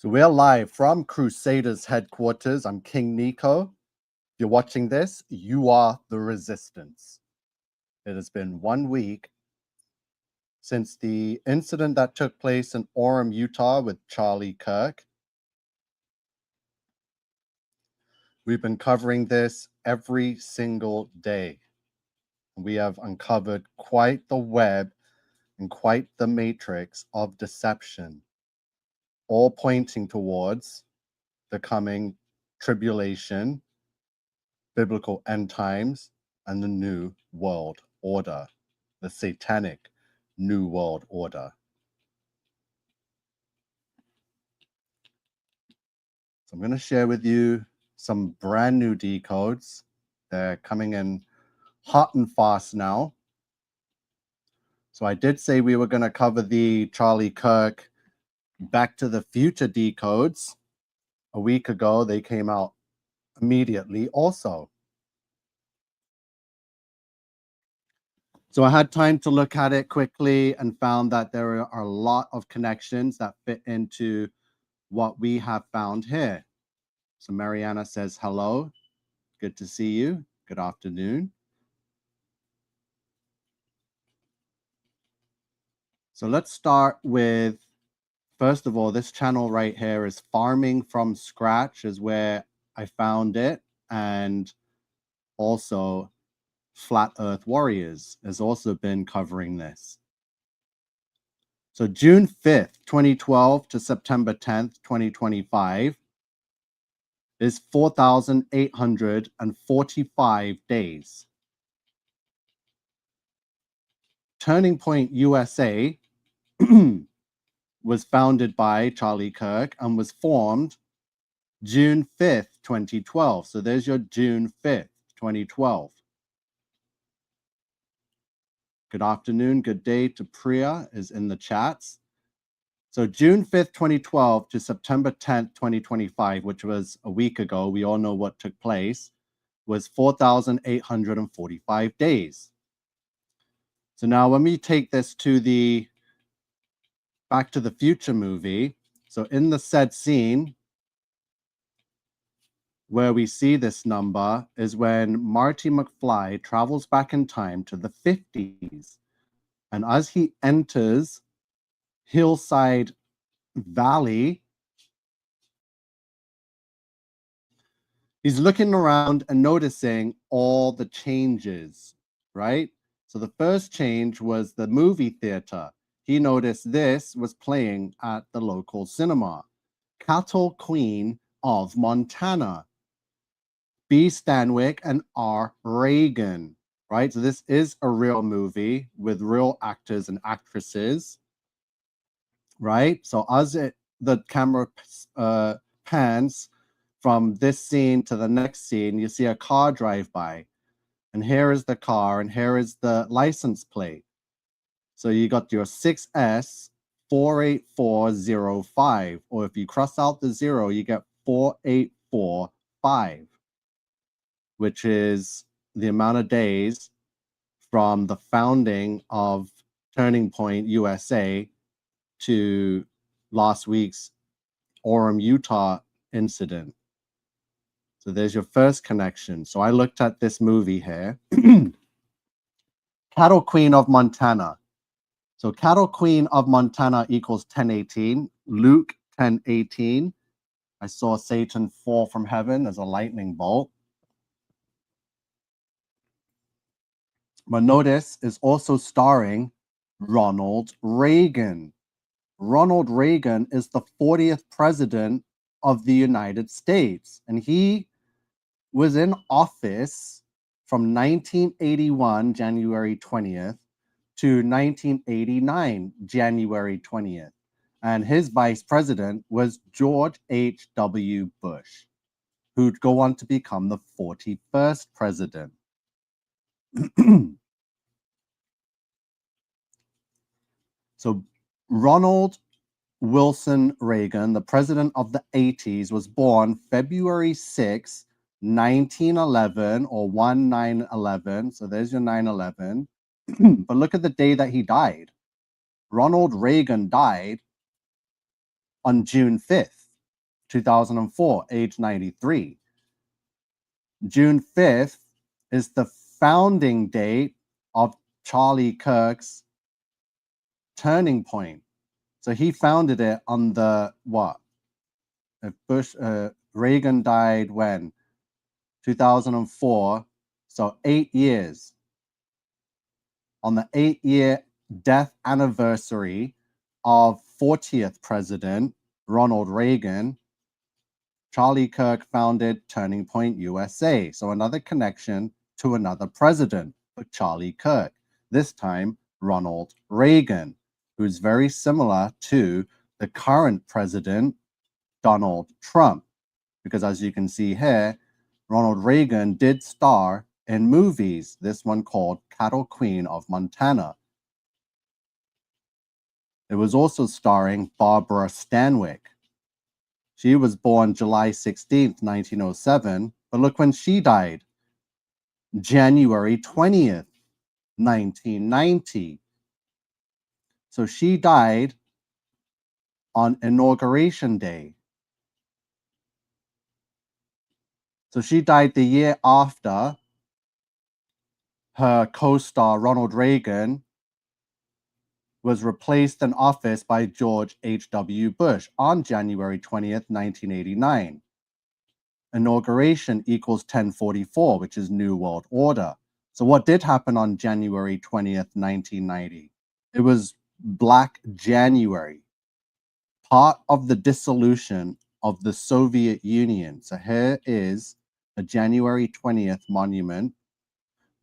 So we're live from Crusaders headquarters. I'm King Nico. If you're watching this, you are the resistance. It has been 1 week since the incident that took place in Orem, Utah with Charlie Kirk. We've been covering this every single day. We have uncovered quite the web and quite the matrix of deception, all pointing towards the coming tribulation, biblical end times, and the new world order, the satanic new world order. So I'm going to share with you some brand new decodes. They're coming in hot and fast now. So I did say we were going to cover the Charlie Kirk Back to the Future decodes. A week ago, they came out immediately also. So I had time to look at it quickly and found that there are a lot of connections that fit into what we have found here. So Mariana says, hello, good to see you. Good afternoon. So let's start with, first of all, this channel right here is Farming from Scratch is where I found it. And also Flat Earth Warriors has also been covering this. So June 5th, 2012 to September 10th, 2025 is 4,845 days. Turning Point USA was founded by Charlie Kirk and was formed June 5th, 2012. So there's your June 5th, 2012. Good afternoon, good day to Priya is in the chats. So June 5th, 2012 to September 10th, 2025, which was a week ago, we all know what took place, was 4,845 days. So now when we take this to the Back to the Future movie, so in the said scene where we see this number is when Marty McFly travels back in time to the 50s. And as he enters Hillside Valley, he's looking around and noticing all the changes, right? So the first change was the movie theater. He noticed this was playing at the local cinema. Cattle Queen of Montana. B. Stanwyck and R. Reagan, right? So this is a real movie with real actors and actresses, right? So as the camera pans from this scene to the next scene, you see a car drive by. And here is the car, and here is the license plate. So you got your 6S 48405, or if you cross out the 0, you get 4845, which is the amount of days from the founding of Turning Point USA to last week's Orem, Utah incident. So there's your first connection. So I looked at this movie here. Cattle Queen of Montana. So Cattle Queen of Montana equals 1018. Luke 1018. I saw Satan fall from heaven as a lightning bolt. But notice is also starring Ronald Reagan. Ronald Reagan is the 40th president of the United States, and he was in office from 1981, January 20th, to 1989, January 20th. And his vice president was George H.W. Bush, who'd go on to become the 41st president. So Ronald Wilson Reagan, the president of the 80s, was born February 6, 1911, or 1911. So there's your 9/11. But look at the day that he died. Ronald Reagan died on June 5th. 2004, age 93. June 5th is the founding date of Charlie Kirk's Turning Point. So he founded it on the what? Reagan died when? 2004. So 8 years. On the 8-year death anniversary of 40th President Ronald Reagan, Charlie Kirk founded Turning Point USA. So another connection to another president, but Charlie Kirk. This time, Ronald Reagan, who's very similar to the current president, Donald Trump. Because as you can see here, Ronald Reagan did star in movies, this one called Cattle Queen of Montana. It was also starring Barbara Stanwyck. She was born July 16th, 1907, but look when she died. January 20th, 1990. So she died on Inauguration Day. So she died the year after her co-star Ronald Reagan was replaced in office by George H.W. Bush on January 20th, 1989. Inauguration equals 1044, which is New World Order. So what did happen on January 20th, 1990? It was Black January, part of the dissolution of the Soviet Union. So here is a January 20th monument.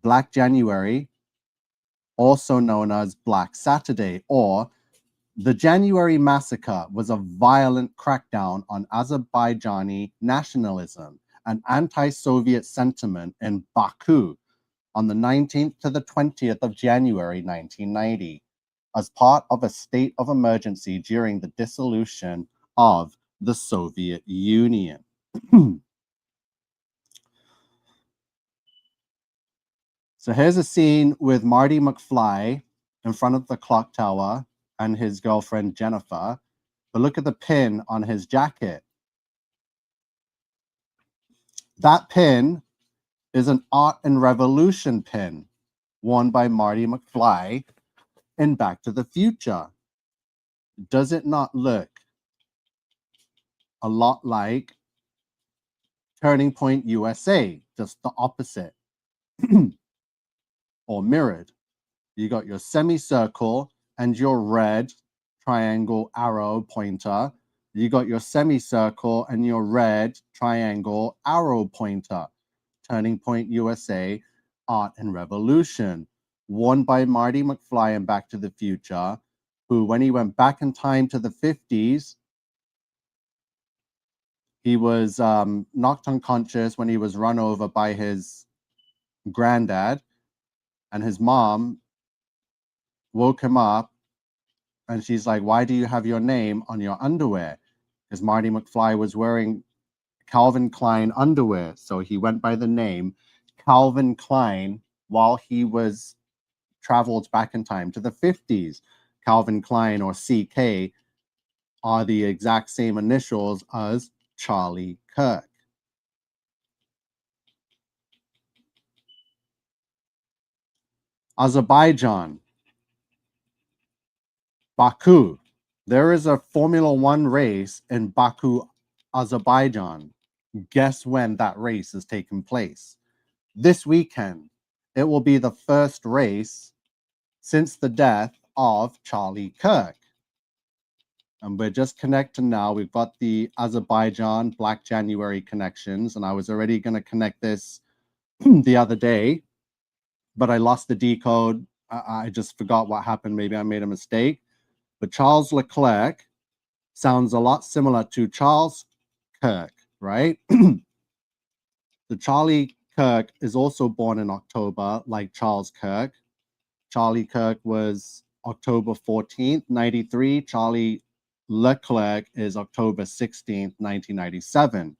Black January, also known as Black Saturday, or the January Massacre, was a violent crackdown on Azerbaijani nationalism and anti-Soviet sentiment in Baku on the 19th to the 20th of January 1990, as part of a state of emergency during the dissolution of the Soviet Union. So here's a scene with Marty McFly in front of the clock tower and his girlfriend Jennifer. But look at the pin on his jacket. That pin is an Art and Revolution pin worn by Marty McFly in Back to the Future. Does it not look a lot like Turning Point USA, just the opposite? Or mirrored. You got your semicircle and your red triangle arrow pointer. You got your semicircle and your red triangle arrow pointer. Turning Point USA, Art and Revolution, worn by Marty McFly in Back to the Future, who, when he went back in time to the 50s, he was knocked unconscious when he was run over by his granddad, and his mom woke him up, and she's like, "Why do you have your name on your underwear?" Because Marty McFly was wearing Calvin Klein underwear, so he went by the name Calvin Klein while he was traveled back in time to the 50s. Calvin Klein, or CK, are the exact same initials as Charlie Kirk. Azerbaijan, Baku. There is a Formula One race in Baku, Azerbaijan. Guess when that race is taking place? This weekend. It will be the first race since the death of Charlie Kirk. And we're just connecting now. We've got the Azerbaijan Black January connections, and I was already going to connect this the other day, but I lost the decode. I just forgot what happened. Maybe I made a mistake. But Charles Leclerc sounds a lot similar to Charles Kirk, right? The Charlie Kirk is also born in October, like Charles Kirk. Charlie Kirk was October 14th, 93. Charlie Leclerc is October 16th, 1997.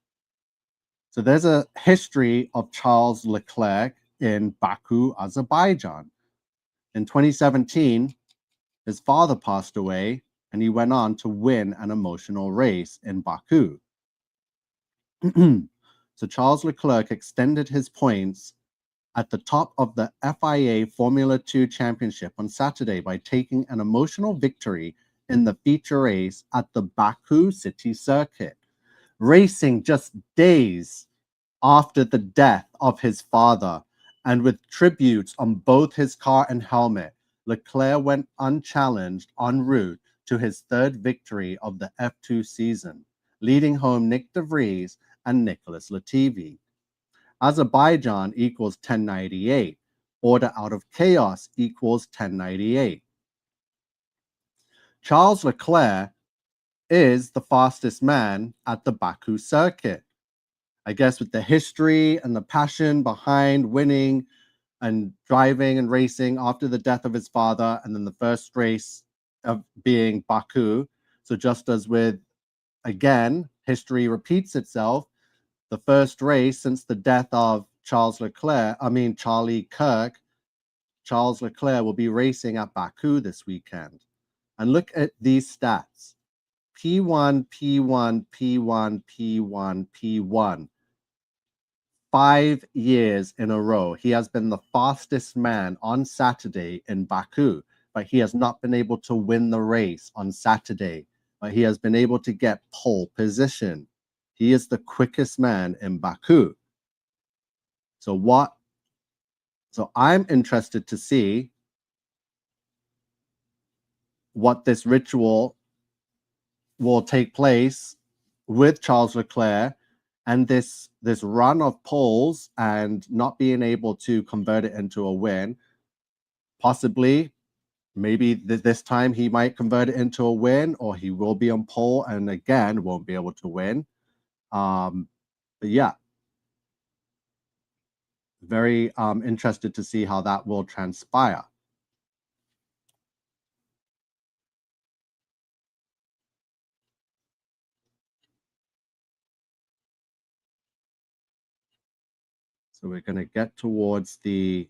So there's a history of Charles Leclerc in Baku, Azerbaijan. In 2017, his father passed away, and he went on to win an emotional race in Baku. So Charles Leclerc extended his points at the top of the FIA Formula 2 Championship on Saturday by taking an emotional victory in the feature race at the Baku City Circuit, racing just days after the death of his father. And with tributes on both his car and helmet, Leclerc went unchallenged en route to his third victory of the F2 season, leading home Nick de Vries and Nicholas Latifi. Azerbaijan equals 1098. Order out of chaos equals 1098. Charles Leclerc is the fastest man at the Baku circuit. I guess with the history and the passion behind winning and driving and racing after the death of his father, and then the first race of being Baku. So just as with, again, history repeats itself, the first race since the death of Charlie Kirk, Charles Leclerc will be racing at Baku this weekend. And look at these stats. P1, P1, P1, P1, P1. 5 years in a row, he has been the fastest man on Saturday in Baku, but he has not been able to win the race on Saturday, but he has been able to get pole position. He is the quickest man in Baku. So I'm interested to see what this ritual will take place with Charles Leclerc and this run of poles and not being able to convert it into a win. Possibly, maybe this time he might convert it into a win, or he will be on pole and again won't be able to win. But yeah, very interested to see how that will transpire. So we're going to get towards the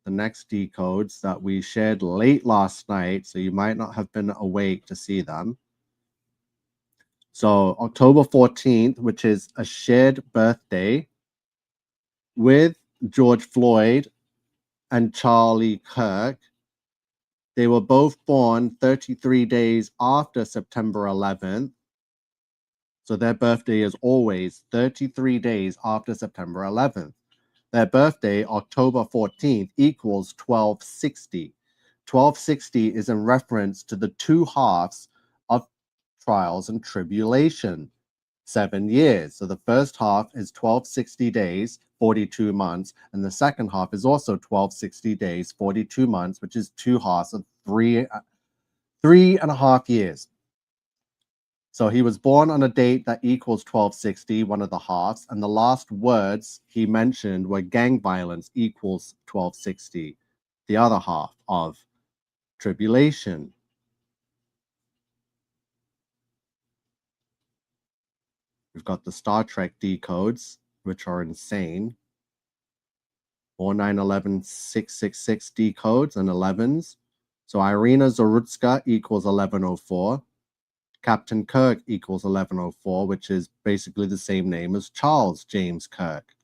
next decodes that we shared late last night, so you might not have been awake to see them. So October 14th, which is a shared birthday with George Floyd and Charlie Kirk. They were both born 33 days after September 11th. So their birthday is always 33 days after September 11th. Their birthday, October 14th, equals 1260. 1260 is in reference to the two halves of trials and tribulation, 7 years. So the first half is 1260 days, 42 months, and the second half is also 1260 days, 42 months, which is two halves of three and a half years. So he was born on a date that equals 1260, one of the halves, and the last words he mentioned were gang violence equals 1260, the other half of tribulation. We've got the Star Trek decodes, which are insane. 4911 666 decodes and 11s. So Irina Zorutska equals 1104. Captain Kirk equals 1104, which is basically the same name as Charles James Kirk.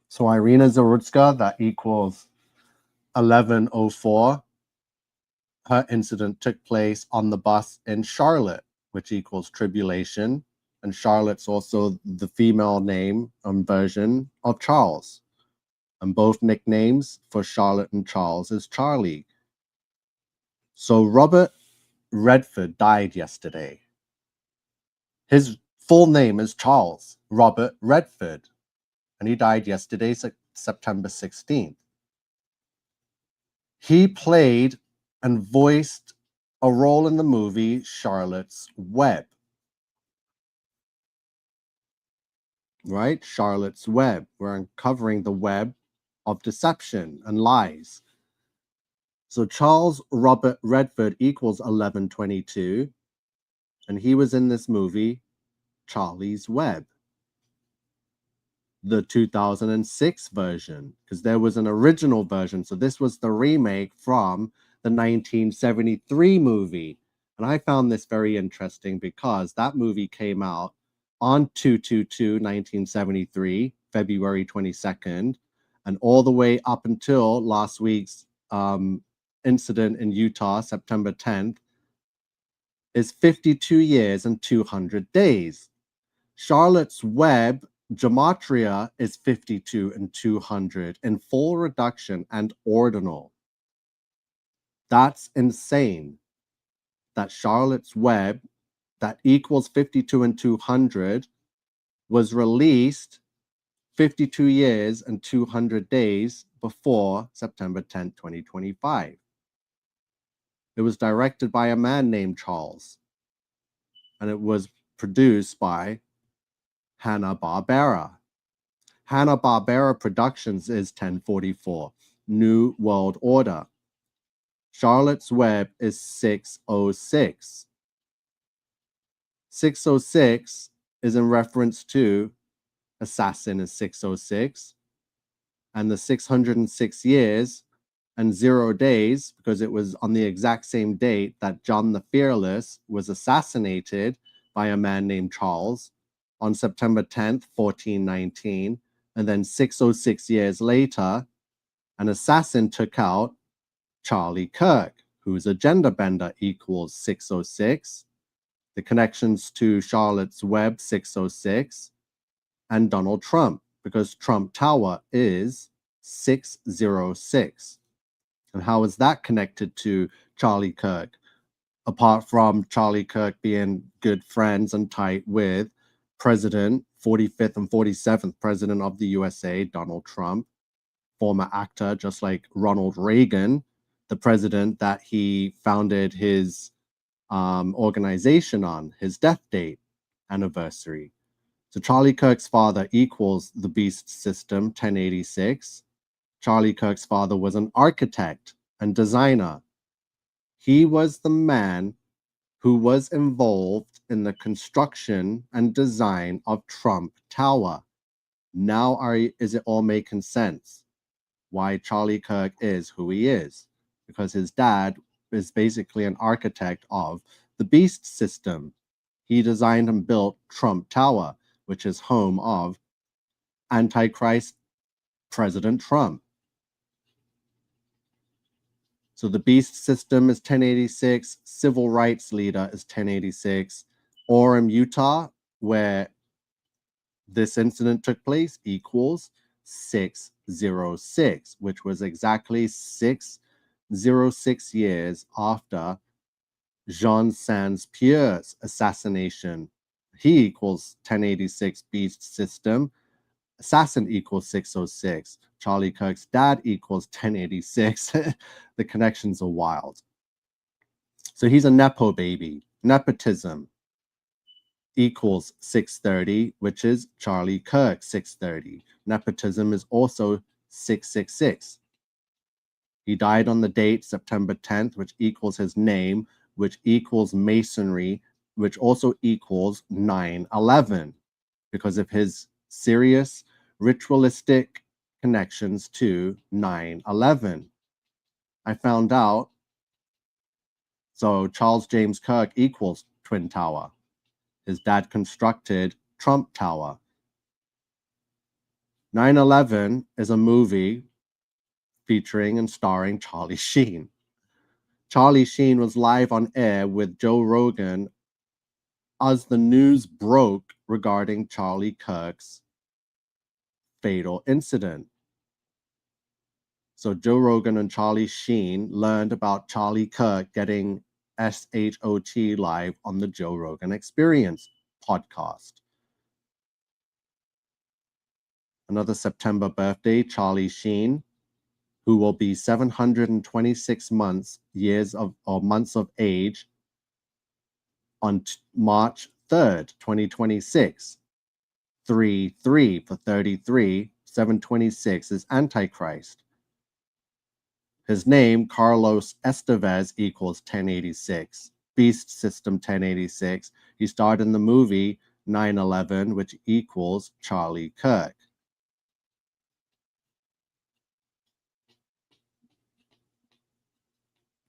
So Irina Zorutska, that equals 1104. Her incident took place on the bus in Charlotte, which equals tribulation. And Charlotte's also the female name and version of Charles. And both nicknames for Charlotte and Charles is Charlie. So Robert Redford died yesterday. His full name is Charles Robert Redford, and he died yesterday, September 16th. He played and voiced a role in the movie Charlotte's Web. Right? Charlotte's Web. We're uncovering the web of deception and lies. So Charles Robert Redford equals 1122, and he was in this movie, Charlie's Web. the 2006 version, because there was an original version. So this was the remake from the 1973 movie. And I found this very interesting because that movie came out on 2/22/1973, February 22nd, and all the way up until last week's incident in Utah, September 10th, is 52 years and 200 days. Charlotte's Web gematria is 52 and 200 in full reduction and ordinal. That's insane. That Charlotte's Web that equals 52 and 200 was released 52 years and 200 days before September 10th, 2025. It was directed by a man named Charles, and it was produced by Hanna-Barbera. Hanna-Barbera Productions is 1044, New World Order. Charlotte's Web is 606. 606 is in reference to Assassin is 606, and the 606 years and 0 days, because it was on the exact same date that John the Fearless was assassinated by a man named Charles on September 10th, 1419. And then 606 years later, an assassin took out Charlie Kirk, who's a gender bender, equals 606. The connections to Charlotte's Web, 606, and Donald Trump, because Trump Tower is 606. And how is that connected to Charlie Kirk? Apart from Charlie Kirk being good friends and tight with President, 45th and 47th President of the USA, Donald Trump, former actor, just like Ronald Reagan, the president that he founded his organization on, his death date anniversary. So Charlie Kirk's father equals the beast system, 1086. Charlie Kirk's father was an architect and designer. He was the man who was involved in the construction and design of Trump Tower. Now is it all making sense why Charlie Kirk is who he is? Because his dad is basically an architect of the beast system. He designed and built Trump Tower, which is home of Antichrist President Trump. So the beast system is 1086, civil rights leader is 1086. Orem, Utah, where this incident took place, equals 606, which was exactly 606 years after Jean Sans-Pierre's assassination. He equals 1086 beast system. Assassin equals 606. Charlie Kirk's dad equals 1086. The connections are wild. So he's a Nepo baby. Nepotism equals 630, which is Charlie Kirk 630. Nepotism is also 666. He died on the date September 10th, which equals his name, which equals Masonry, which also equals 9/11 because of his serious ritualistic connections to 9/11. I found out, so Charles James Kirk equals Twin Tower. His dad constructed Trump Tower. 9/11 is a movie featuring and starring Charlie Sheen. Charlie Sheen was live on air with Joe Rogan as the news broke regarding Charlie Kirk's fatal incident. So Joe Rogan and Charlie Sheen learned about Charlie Kirk getting SHOT live on the Joe Rogan Experience podcast. Another September birthday, Charlie Sheen, who will be 726 months of age on March 3rd, 2026. 3 for 33, 726 is Antichrist. His name, Carlos Estevez, equals 1086. Beast System 1086. He starred in the movie 9/11, which equals Charlie Kirk.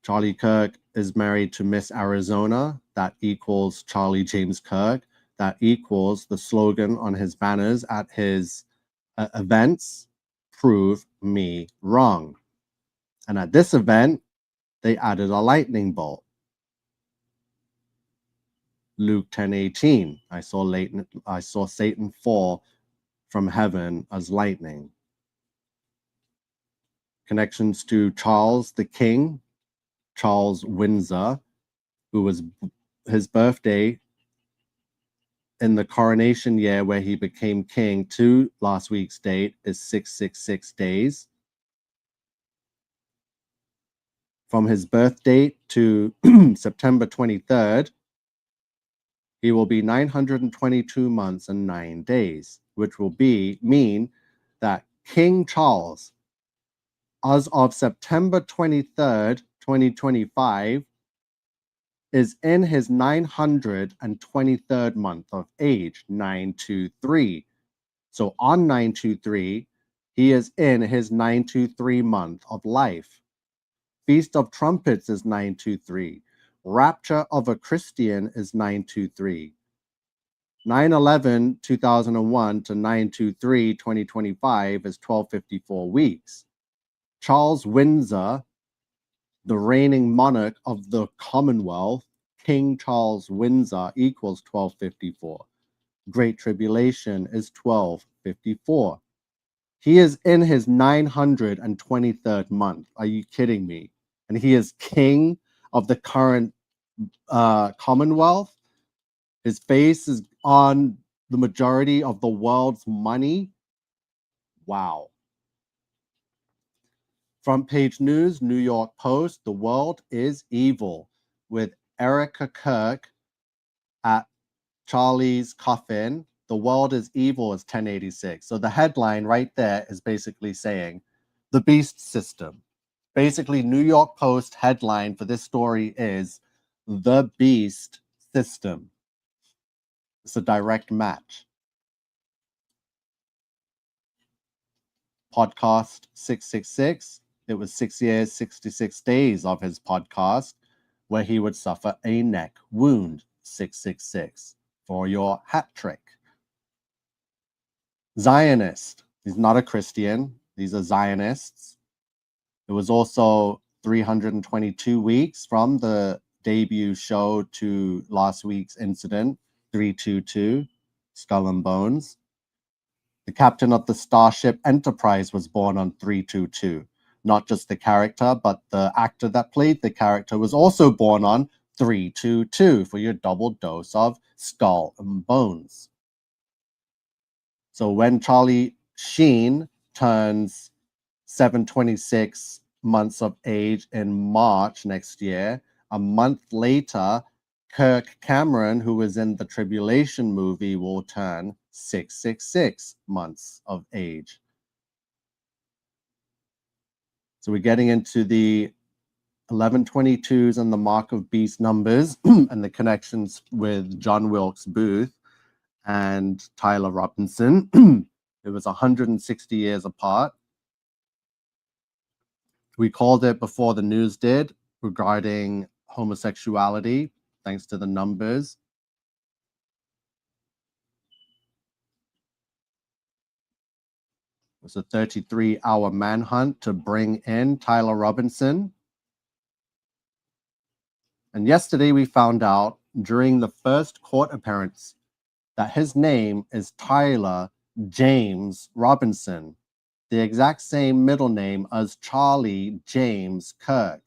Charlie Kirk is married to Miss Arizona. That equals Charlie James Kirk. That equals the slogan on his banners at his events, prove me wrong. And at this event, they added a lightning bolt. Luke 10:18. I saw Satan fall from heaven as lightning. Connections to Charles the King, Charles Windsor, who was his birthday in the coronation year where he became king to last week's date is 666 days. From his birth date to September 23rd, he will be 922 months and 9 days, which will mean that King Charles, as of September 23rd, 2025, is in his 923rd month of age, 923. So on 923, he is in his 923 month of life. Feast of Trumpets is 923. Rapture of a Christian is 923. 9/11 2001 to 9/23 2025 is 1254 weeks. Charles Windsor, the reigning monarch of the Commonwealth, King Charles Windsor equals 1254. Great Tribulation is 1254. He is in his 923rd month. Are you kidding me? And he is king of the current Commonwealth. His face is on the majority of the world's money. Wow. Front page news, New York Post, the world is evil, with Erica Kirk at Charlie's coffin. The world is evil is 1086. So the headline right there is basically saying the beast system. Basically, New York Post headline for this story is the beast system. It's a direct match. Podcast 666. It was 6 years, 66 days of his podcast where he would suffer a neck wound. 666 for your hat trick. Zionist. He's not a Christian. These are Zionists. It was also 322 weeks from the debut show to last week's incident, 322, Skull and Bones. The captain of the Starship Enterprise was born on 322. Not just the character, but the actor that played the character was also born on 322 for your double dose of Skull and Bones. So when Charlie Sheen turns 726 months of age in March next year, a month later, Kirk Cameron, who was in the Tribulation movie, will turn 666 months of age. So we're getting into the 1122s and the Mark of Beast numbers and the connections with John Wilkes Booth and Tyler Robinson. It was 160 years apart. We called it before the news did regarding homosexuality, thanks to the numbers. It was a 33-hour manhunt to bring in Tyler Robinson. And yesterday we found out during the first court appearance that his name is Tyler James Robinson, the exact same middle name as Charlie James Kirk.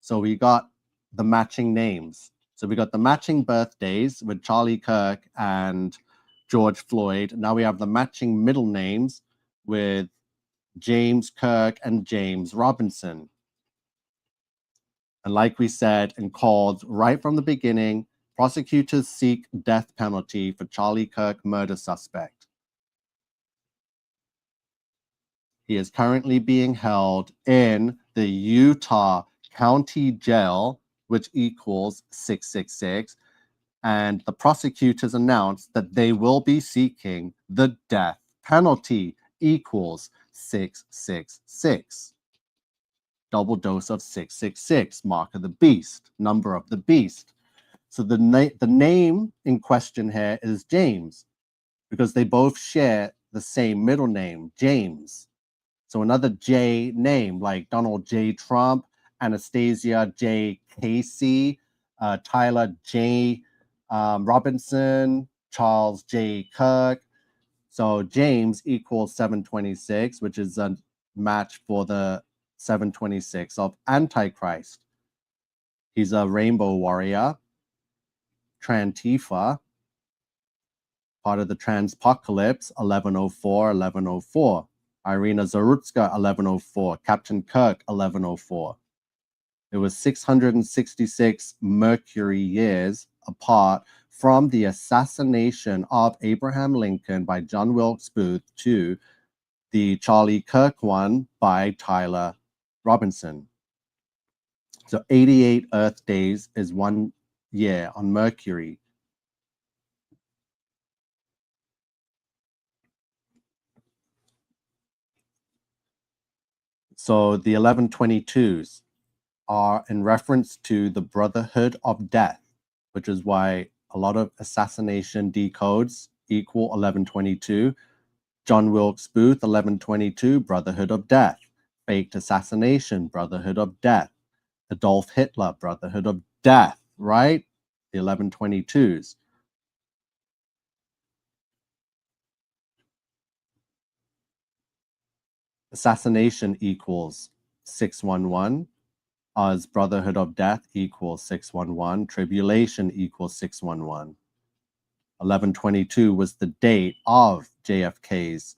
So we got the matching names. So we got the matching birthdays with Charlie Kirk and George Floyd. Now we have the matching middle names with James Kirk and James Robinson. And like we said and called right from the beginning, prosecutors seek death penalty for Charlie Kirk murder suspect. He is currently being held in the Utah County Jail, which equals 666. And the prosecutors announced that they will be seeking the death penalty, equals 666. double dose of 666, mark of the beast, number of the beast. So the name in question here is James, because they both share the same middle name, James. So another J name like Donald J. Trump, Anastasia J. Casey, Tyler J. Robinson, Charles J. Kirk. So James equals 726, which is a match for the 726 of Antichrist. He's a rainbow warrior, Trantifa, part of the Transpocalypse, 1104, 1104. Irina Zarutska, 1104. Captain Kirk, 1104. It was 666 Mercury years apart from the assassination of Abraham Lincoln by John Wilkes Booth to the Charlie Kirk one by Tyler Robinson. So 88 Earth days is 1 year on Mercury. So the 1122s are in reference to the Brotherhood of Death, which is why a lot of assassination decodes equal 1122. John Wilkes Booth, 1122, Brotherhood of Death. Faked assassination, Brotherhood of Death. Adolf Hitler, Brotherhood of Death, right? The 1122s. Assassination equals 611. As Brotherhood of Death equals 611. Tribulation equals 611. 1122 was the date of JFK's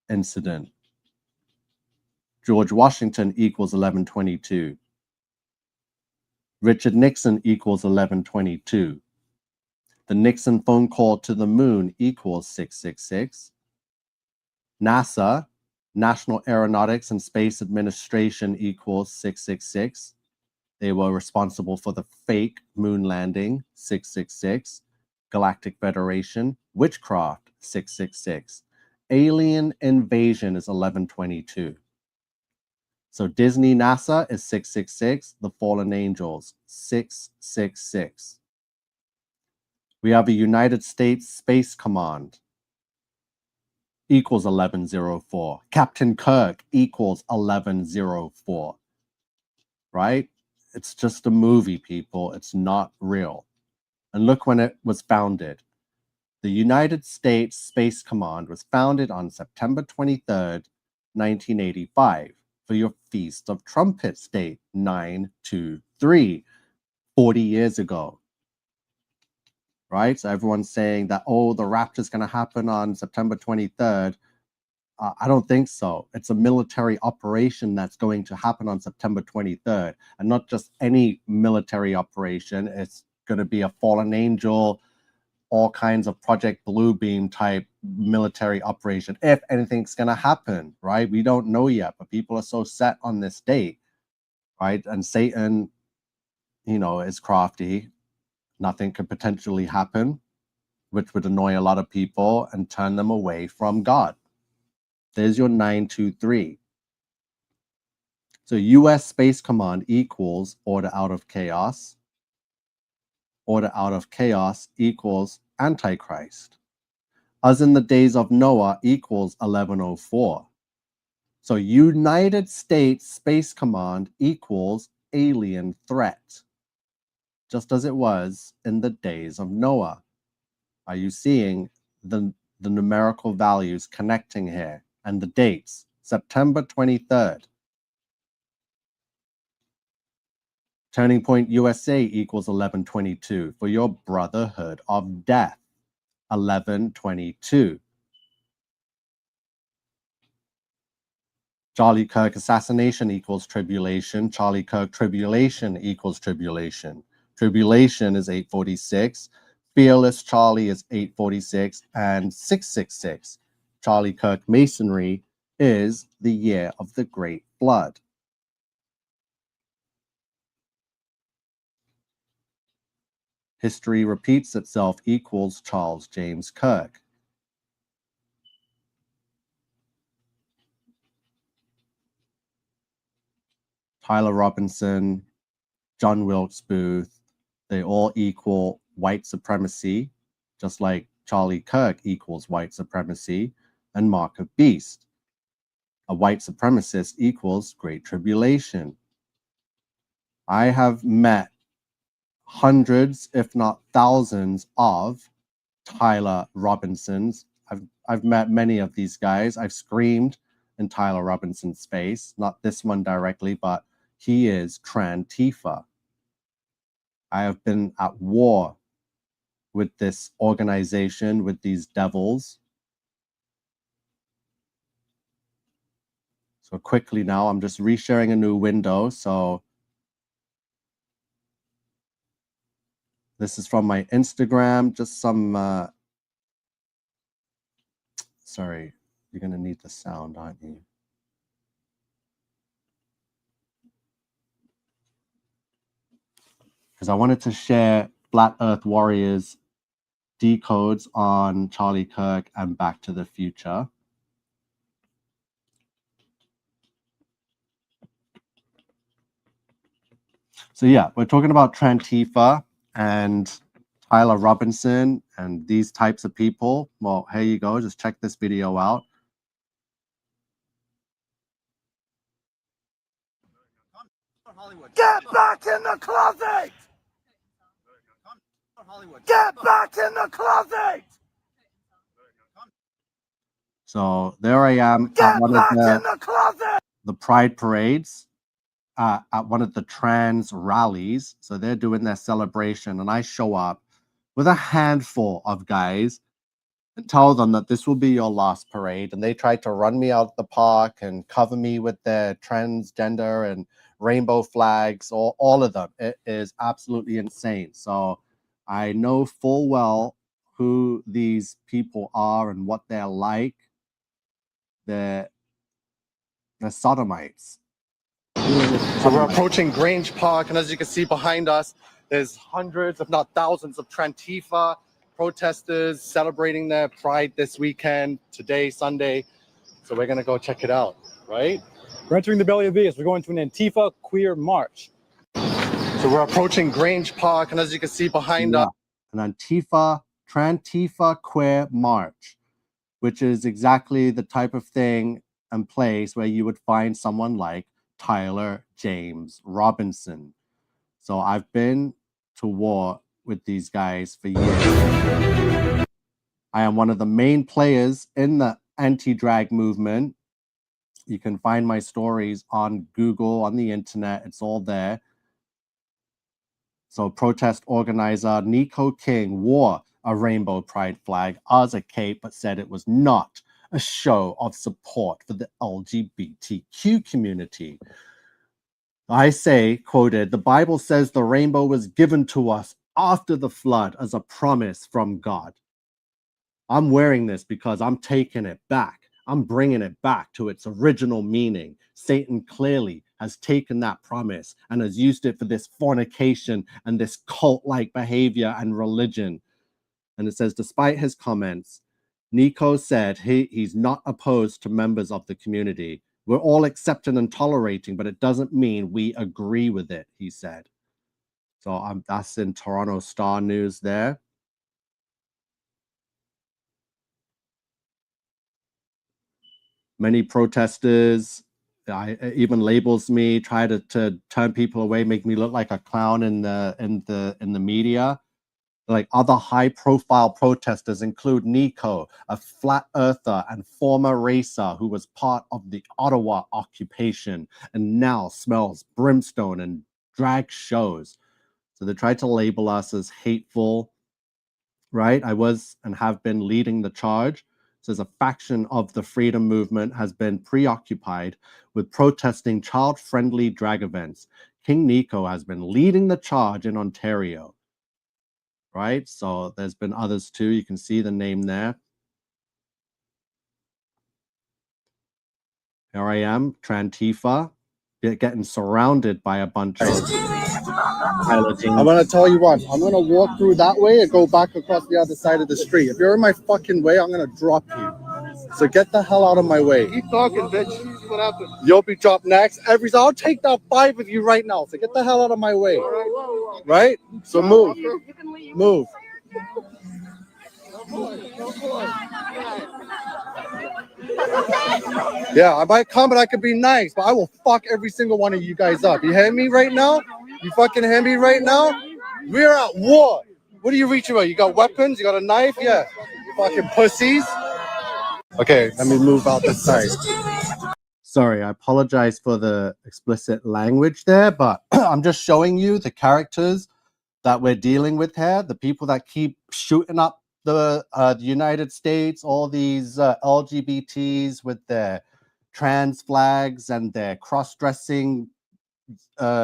incident. George Washington equals 1122. Richard Nixon equals 1122. The Nixon phone call to the moon equals 666. NASA, National Aeronautics and Space Administration equals 666. They were responsible for the fake moon landing, 666. Galactic Federation, witchcraft, 666. Alien invasion is 1122. So Disney NASA is 666. The Fallen Angels, 666. We have a United States Space Command equals 1104. Captain Kirk equals 1104. Right? It's just a movie, people. It's not real. And look when it was founded. The United States Space Command was founded on September 23rd, 1985, for your Feast of Trumpets date, 923, 40 years ago. Right? So everyone's saying that, oh, the rapture's going to happen on September 23rd. I don't think so. It's a military operation that's going to happen on September 23rd, and not just any military operation. It's going to be a fallen angel, all kinds of Project Bluebeam type military operation, if anything's going to happen, right? We don't know yet, but people are so set on this date, right? And Satan, is crafty. Nothing could potentially happen, which would annoy a lot of people and turn them away from God. There's your 923. So US Space Command equals order out of chaos. Order out of chaos equals Antichrist. As in the days of Noah equals 1104. So United States Space Command equals alien threat, just as it was in the days of Noah. Are you seeing the numerical values connecting here and the dates? September 23rd. Turning Point USA equals 1122 for your Brotherhood of Death, 1122. Charlie Kirk assassination equals tribulation. Charlie Kirk tribulation equals tribulation. Tribulation is 846. Fearless Charlie is 846 and 666. Charlie Kirk Masonry is the year of the Great Flood. History repeats itself equals Charles James Kirk. Tyler Robinson, John Wilkes Booth, they all equal white supremacy, just like Charlie Kirk equals white supremacy, and Mark of Beast. A white supremacist equals Great Tribulation. I have met hundreds, if not thousands, of Tyler Robinsons. I've met many of these guys. I've screamed in Tyler Robinson's face, not this one directly, but he is Trantifa. I have been at war with this organization, with these devils. So quickly now, I'm just resharing a new window. So this is from my Instagram, just some, sorry, you're gonna need the sound, aren't you? Because I wanted to share Flat Earth Warriors decodes on Charlie Kirk and Back to the Future. So yeah, we're talking about Trantifa and Tyler Robinson and these types of people. Well, here you go. Just check this video out. Get back in the closet! Get back in the closet! So there I am at one of the Pride parades, at one of the trans rallies. So they're doing their celebration, and I show up with a handful of guys and tell them that this will be your last parade. And they tried to run me out the park and cover me with their transgender and rainbow flags, or all of them. It is absolutely insane. So I know full well who these people are and what they're like. They're sodomites. So we're approaching Grange Park, and as you can see behind us, there's hundreds, if not thousands, of Trantifa protesters celebrating their Pride this weekend, today, Sunday. So we're gonna go check it out, right? We're entering the belly of Vegas. We're going to an Antifa queer march. So we're approaching Grange Park, and as you can see behind us, an Trantifa queer march, which is exactly the type of thing and place where you would find someone like Tyler James Robinson. So I've been to war with these guys for years. I am one of the main players in the anti-drag movement. You can find my stories on Google, on the internet. It's all there. So protest organizer Nico King wore a rainbow pride flag as a cape, but said it was not a show of support for the LGBTQ community. I say, quoted, "The Bible says the rainbow was given to us after the flood as a promise from God. I'm wearing this because I'm taking it back. I'm bringing it back to its original meaning. Satan clearly has taken that promise and has used it for this fornication and this cult-like behavior and religion." And it says, despite his comments, Nico said he's not opposed to members of the community. We're all accepting and tolerating, but it doesn't mean we agree with it, he said. So that's in Toronto Star News there. Many protesters even labels me, try to turn people away, make me look like a clown in the media. Like other high-profile protesters include Nico, a flat earther and former racer who was part of the Ottawa occupation and now smells brimstone and drag shows. So they tried to label us as hateful, right? I was and have been leading the charge. Says a faction of the freedom movement has been preoccupied with protesting child-friendly drag events. King Nico has been leading the charge in Ontario. Right? So there's been others too. You can see the name there. Here I am, Trantifa, getting surrounded by a bunch of piloting. I'm going to tell you what, I'm going to walk through that way and go back across the other side of the street. If you're in my fucking way, I'm going to drop you. So get the hell out of my way. Keep talking, bitch. What happened? You'll be dropped next. I'll take that 5 of you right now. So get the hell out of my way. Right? So move. Move. Yeah, I might come and I could be nice, but I will fuck every single one of you guys up. You hear me right now? You fucking hear me right now? We're at war. What are you reaching for? You got weapons? You got a knife? Yeah. Fucking pussies. Okay, let me move out this side. Sorry, I apologize for the explicit language there, but I'm just showing you the characters that we're dealing with here, the people that keep shooting up the United States, all these LGBTs with their trans flags and their cross-dressing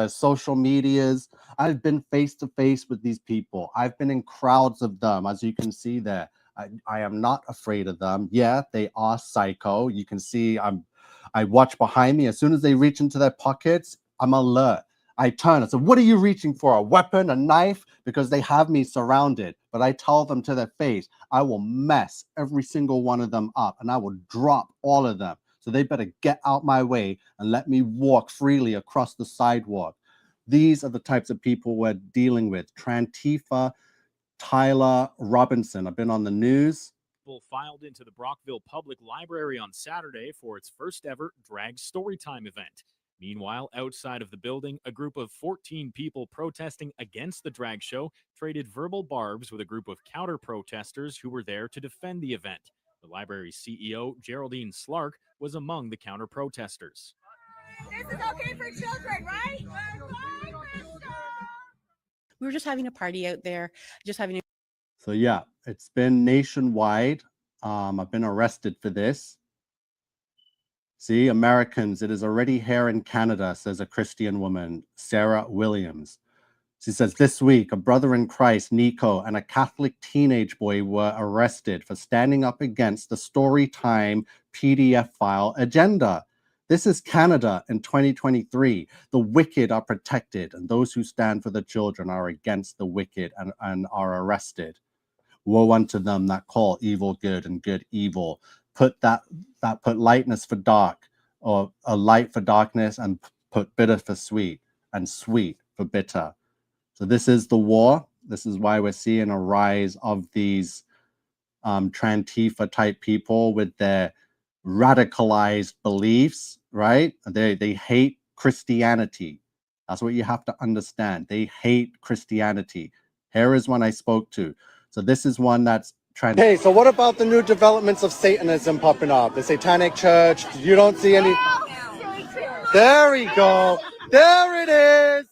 social medias. I've been face to face with these people. I've been in crowds of them, as you can see there. I am not afraid of them. Yeah, they are psycho. You can see I watch behind me. As soon as they reach into their pockets, I'm alert. I turn. I say, what are you reaching for? A weapon, a knife? Because they have me surrounded. But I tell them to their face, I will mess every single one of them up and I will drop all of them. So they better get out my way and let me walk freely across the sidewalk. These are the types of people we're dealing with. Trantifa, Tyler Robinson. I've been on the news. Filed into the Brockville Public Library on Saturday for its first ever drag storytime event. Meanwhile, outside of the building, a group of 14 people protesting against the drag show traded verbal barbs with a group of counter-protesters who were there to defend the event. The library's CEO, Geraldine Slark, was among the counter-protesters. This is okay for children, right? We were just having a party out there, So yeah, it's been nationwide. I've been arrested for this. See, Americans, it is already here in Canada, says a Christian woman, Sarah Williams. She says, this week, a brother in Christ, Nico, and a Catholic teenage boy were arrested for standing up against the Storytime PDF file agenda. This is Canada in 2023. The wicked are protected, and those who stand for the children are against the wicked and are arrested. Woe unto them that call evil good and good evil. Put lightness for dark, or a light for darkness, and put bitter for sweet, and sweet for bitter. So this is the war. This is why we're seeing a rise of these Trantifa type people with their radicalized beliefs, right? They hate Christianity. That's what you have to understand. They hate Christianity. Here is one I spoke to. So this is one that's Hey, so what about the new developments of Satanism popping up? The Satanic Church, you don't see any... There we go. There it is.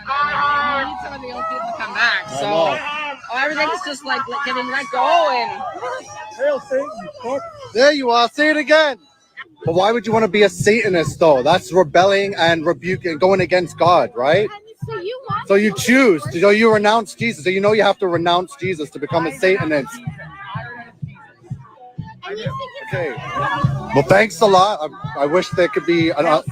I need some of the old people to come back. So everything's just like getting let go and... There you are. Say it again. But why would you want to be a Satanist, though? That's rebelling and rebuking, going against God, right? So you choose. So you renounce Jesus. So you know you have to renounce Jesus to become a Satanist. Okay. Well, thanks a lot. I wish there could be an...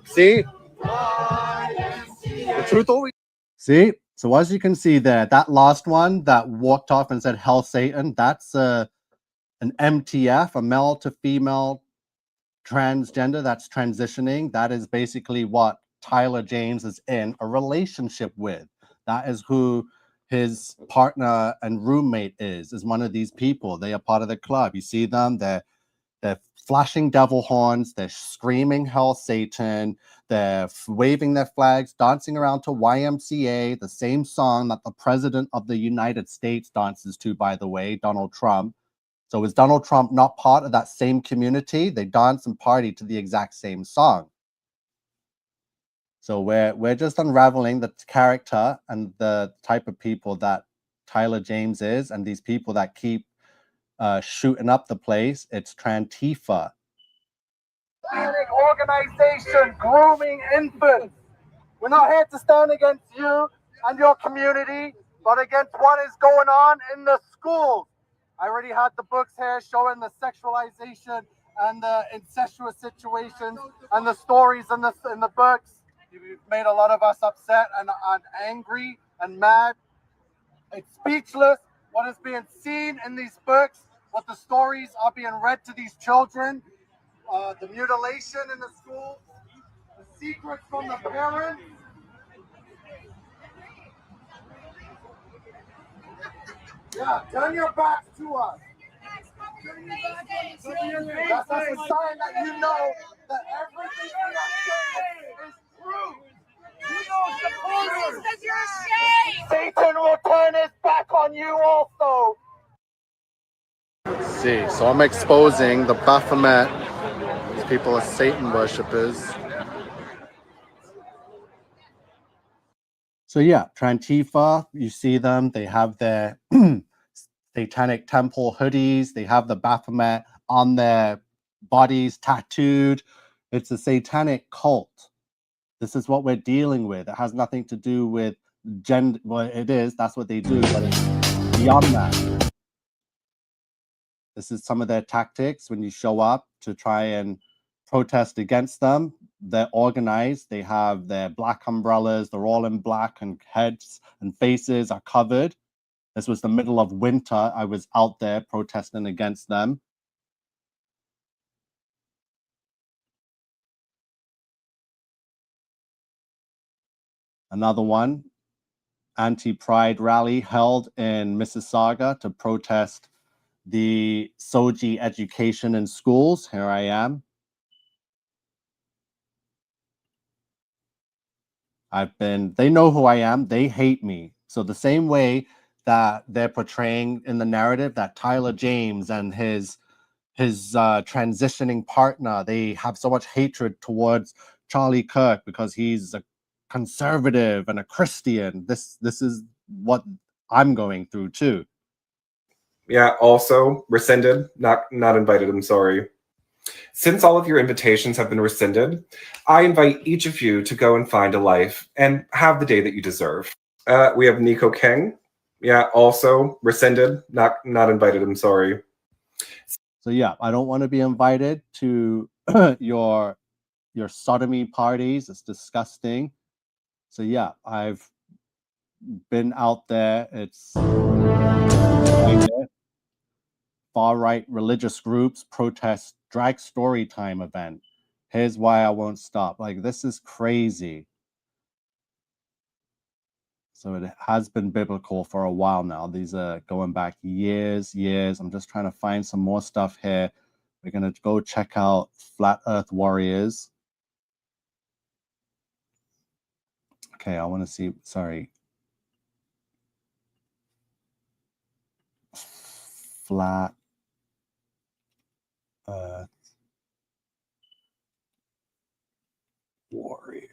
See? The truth always... See? So as you can see there, that last one that walked off and said, Hell Satan, that's an MTF, a male to female transgender that's transitioning. That is basically what Tyler James is in a relationship with. That is who his partner and roommate is one of these people. They are part of the club. You see them, they're flashing devil horns, they're screaming Hell Satan, they're waving their flags, dancing around to YMCA, the same song that the president of the United States dances to, by the way, Donald Trump. So is Donald Trump not part of that same community? They dance and party to the exact same song. So we're just unraveling the character and the type of people that Tyler James is, and these people that keep shooting up the place. It's Trantifa. Organization grooming infants. We're not here to stand against you and your community, but against what is going on in the schools. I already had the books here showing the sexualization and the incestuous situations and the stories in the books. You've made a lot of us upset and angry and mad. It's speechless what is being seen in these books what the stories are being read to these children, the mutilation in the schools, the secrets from the parents. Yeah, turn your backs to us. That's a sign that you know that everything we are saying is true. Because you're ashamed. Satan will turn his back on you also. Let's see. So I'm exposing the Baphomet. These people are Satan worshippers. So yeah, Trantifa, you see them. They have their satanic temple hoodies. They have the Baphomet on their bodies tattooed. It's a satanic cult. This is what we're dealing with. It has nothing to do with gender. Well, it is. That's what they do, but it's beyond that. This is some of their tactics when you show up to try and protest against them. They're organized. They have their black umbrellas. They're all in black, and heads and faces are covered. This was the middle of winter. I was out there protesting against them. Another one, anti-pride rally held in Mississauga to protest the Soji education in schools. Here I am. They know who I am. They hate me. So the same way that they're portraying in the narrative that Tyler James and his transitioning partner, they have so much hatred towards Charlie Kirk because he's a conservative and a Christian. This is what I'm going through too. Yeah, also rescinded, not invited, I'm sorry. Since all of your invitations have been rescinded, I invite each of you to go and find a life and have the day that you deserve. We have Nico King. Yeah, also rescinded, not invited, I'm sorry. So yeah, I don't want to be invited to your sodomy parties. It's disgusting. So yeah, I've been out there. It's far-right religious groups protest drag story time event. Here's why I won't stop. Like, this is crazy. So it has been biblical for a while now. These are going back years. I'm just trying to find some more stuff here. We're going to go check out Flat Earth Warriors. Okay, I want to see, sorry. Flat Earth Warriors.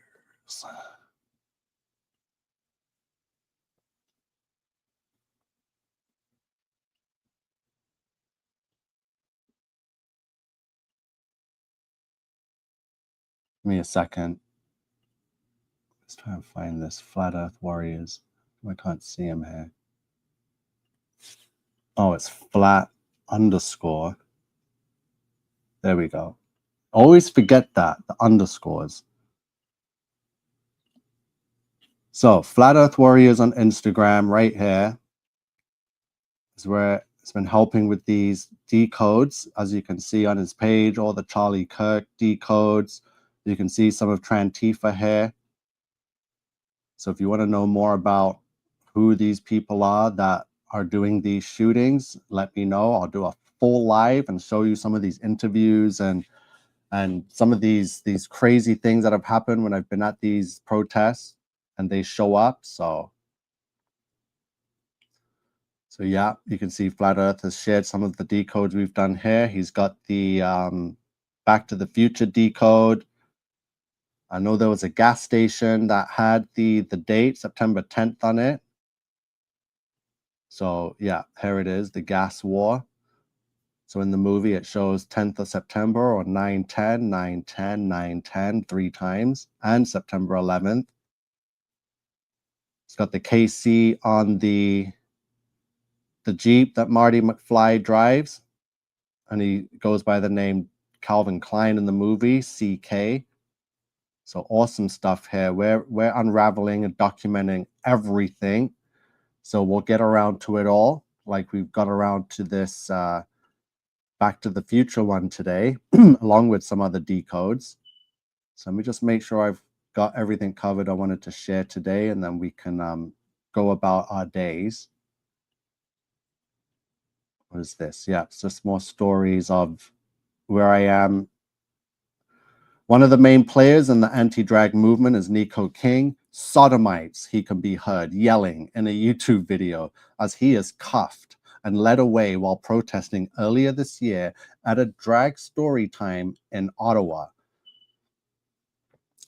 Give me a second. Let's try and find this Flat Earth Warriors. I can't see him here. Oh, it's flat underscore. There we go. Always forget that, the underscores. So Flat Earth Warriors on Instagram right here is where it's been helping with these decodes. As you can see on his page, all the Charlie Kirk decodes. You can see some of Trantifa here. So if you want to know more about who these people are that are doing these shootings, let me know. I'll do a full live and show you some of these interviews and some of these crazy things that have happened when I've been at these protests and they show up. So yeah, you can see Flat Earth has shared some of the decodes we've done here. He's got the Back to the Future decode. I know there was a gas station that had the date, September 10th on it. So yeah, here it is, the gas war. So in the movie, it shows 10th of September or 9/10, 9/10, 9/10 3 times, and September 11th. It's got the KC on the Jeep that Marty McFly drives, and he goes by the name Calvin Klein in the movie, CK. So awesome stuff here. We're unraveling and documenting everything. So we'll get around to it all, like we've got around to this Back to the Future one today, along with some other decodes. So let me just make sure I've got everything covered I wanted to share today, and then we can go about our days. What is this? Yeah, it's just more stories of where I am. One of the main players in the anti-drag movement is Nico King. Sodomites, he can be heard yelling in a YouTube video as he is cuffed and led away while protesting earlier this year at a drag story time in Ottawa.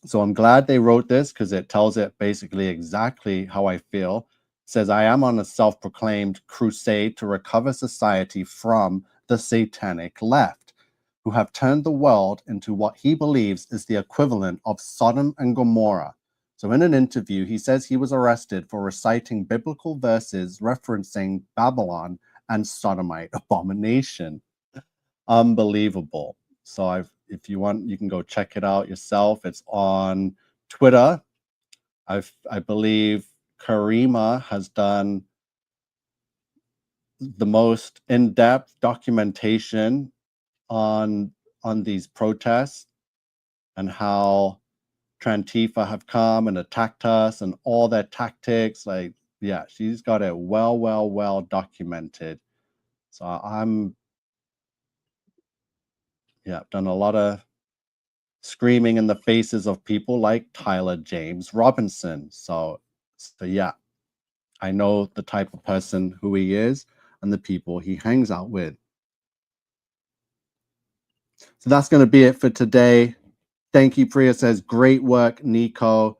So I'm glad they wrote this because it tells it basically exactly how I feel. It says, I am on a self-proclaimed crusade to recover society from the satanic left, who have turned the world into what he believes is the equivalent of Sodom and Gomorrah. So in an interview, he says he was arrested for reciting biblical verses referencing Babylon and sodomite abomination. Unbelievable. So if you want, you can go check it out yourself. It's on Twitter. I believe Karima has done the most in-depth documentation on these protests and how Trantifa have come and attacked us and all their tactics. Like, yeah, she's got it well documented. So I'm, yeah, done a lot of screaming in the faces of people like Tyler James Robinson. So yeah, I know the type of person who he is and the people he hangs out with. So that's going to be it for today. Thank you, Priya says, great work, Nico.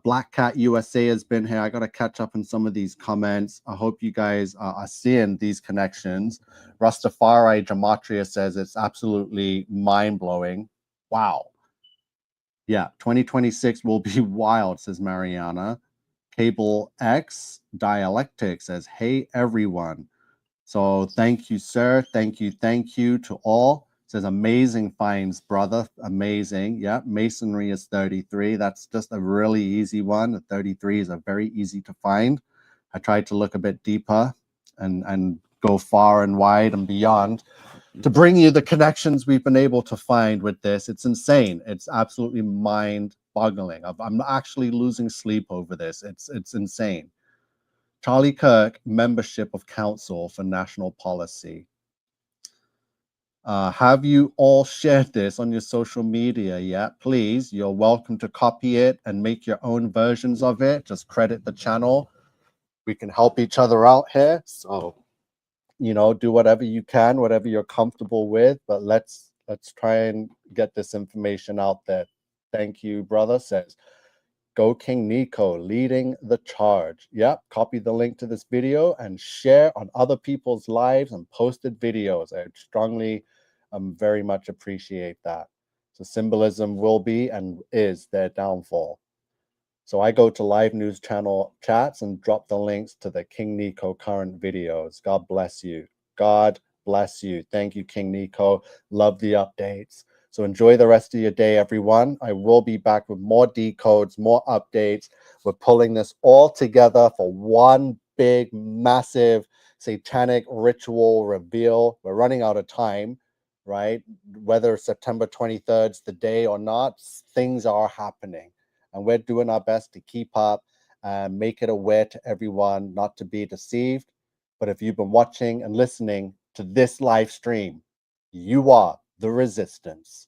Black Cat USA has been here. I got to catch up on some of these comments. I hope you guys are seeing these connections. Rastafari Gematria says it's absolutely mind-blowing. Wow. Yeah, 2026 will be wild, says Mariana. Cable X Dialectic says, hey, everyone. So thank you, sir. Thank you to all. Says amazing finds, brother. Amazing. Yeah, masonry is 33. That's just a really easy one. The 33 is a very easy to find. I tried to look a bit deeper and go far and wide and beyond to bring you the connections we've been able to find with this. It's insane. It's absolutely mind-boggling. I'm actually losing sleep over this. It's insane. Charlie Kirk, membership of Council for National Policy. Have you all shared this on your social media yet? Please, you're welcome to copy it and make your own versions of it. Just credit the channel. We can help each other out here. So, you know, do whatever you can, whatever you're comfortable with, but let's try and get this information out there. Thank you, brother. Says, Go King Nico, leading the charge. Yep, copy the link to this video and share on other people's lives and posted videos. I strongly, very much appreciate that. So symbolism will be and is their downfall. So I go to live news channel chats and drop the links to the King Nico current videos. God bless you. God bless you. Thank you, King Nico. Love the updates. So enjoy the rest of your day, everyone. I will be back with more decodes, more updates. We're pulling this all together for one big, massive satanic ritual reveal. We're running out of time, right? Whether September 23rd is the day or not, things are happening. And we're doing our best to keep up and make it aware to everyone not to be deceived. But if you've been watching and listening to this live stream, you are the resistance.